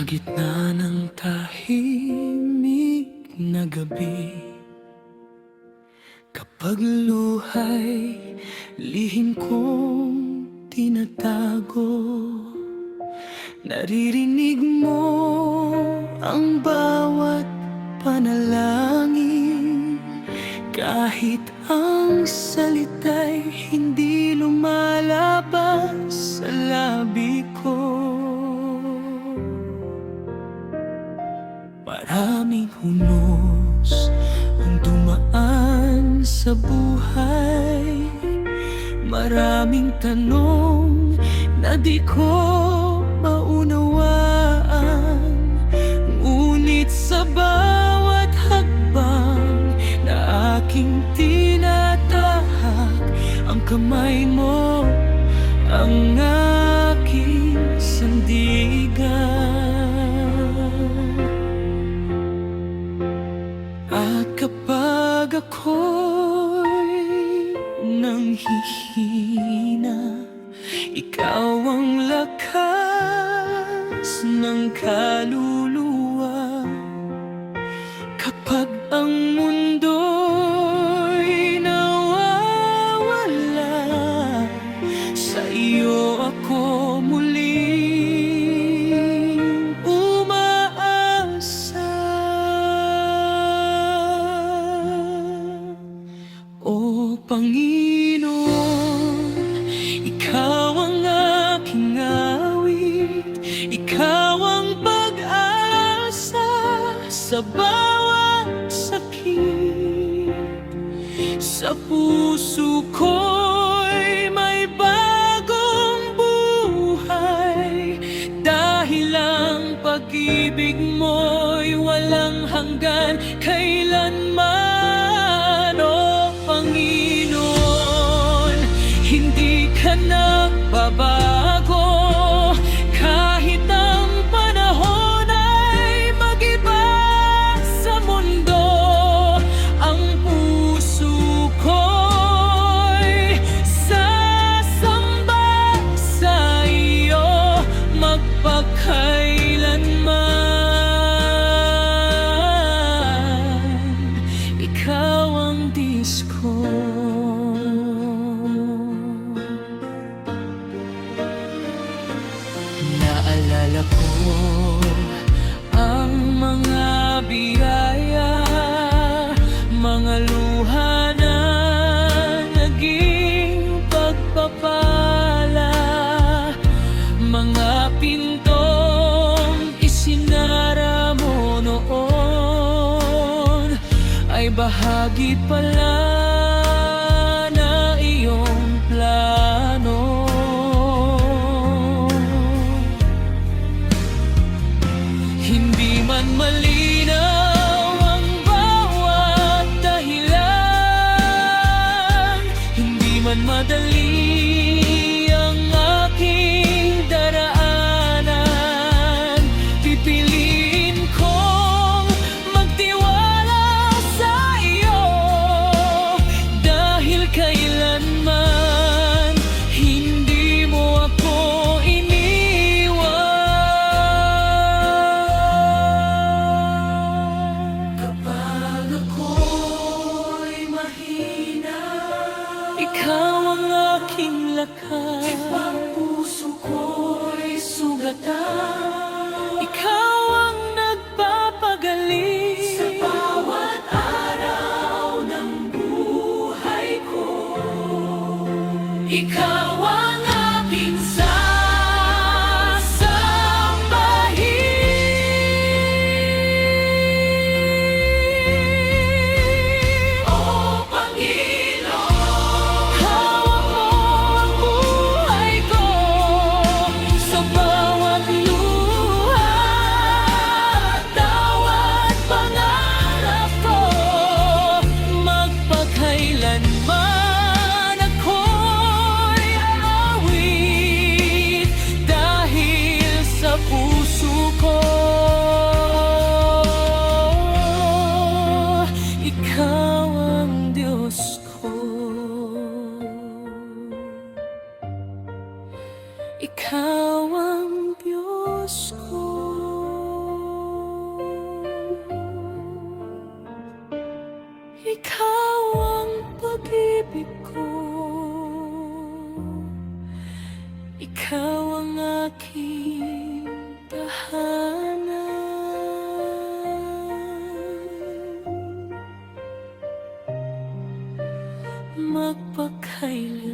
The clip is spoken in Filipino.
gitna ng tahimik na gabi, kapag luha'y lihim kong tinatago, naririnig mo ang bawat panalangin, kahit ang salita'y hindi lumalabas sa labi ko. Maraming hunos ang dumaan sa buhay, maraming tanong na di ko maunawaan, ngunit sa bawat hakbang na aking tinatahak, ang kamay mo ang aking sandigan. At kapag ako'y nanghihina, ikaw ang lakas ng kaluluwa. Kapag ang mundo'y nawawala, sa iyo ako muling umaasa. O Panginoon, ikaw ang aking awit, ikaw ang pag-asa sa bawat sakit. Sa puso ko'y may bagong buhay, dahil ang pag-ibig mo'y walang hanggan kailanman. O Panginoon, hindi ka nagbabago, kahit ang panahon ay mag-iba sa mundo. Ang puso ko'y sasamba sa iyo magpakailanman. Ikaw ang Diyos ko. Naalala ko ang mga biyaya, mga luha na naging pagpapala, mga pintong isinara mo noon ay bahagi pala na iyong plano. Hindi man malinaw ang bawat dahilan, hindi man madali ang aking daraanan, pipiliin kong magtiwala sa iyo, dahil kailanman hindi mo ako iniwan. Kapag ako'y mahina, ikaw ang aking lakas. Kapag puso ko'y sugatan, ikaw ang nagpapagaling. Sa bawat araw ng buhay ko, ikaw ang aking sasambahin. O Panginoon, hawak mo ang buhay ko, sa bawat luha at bawat pangarap ko, magpakailanman ako'y ay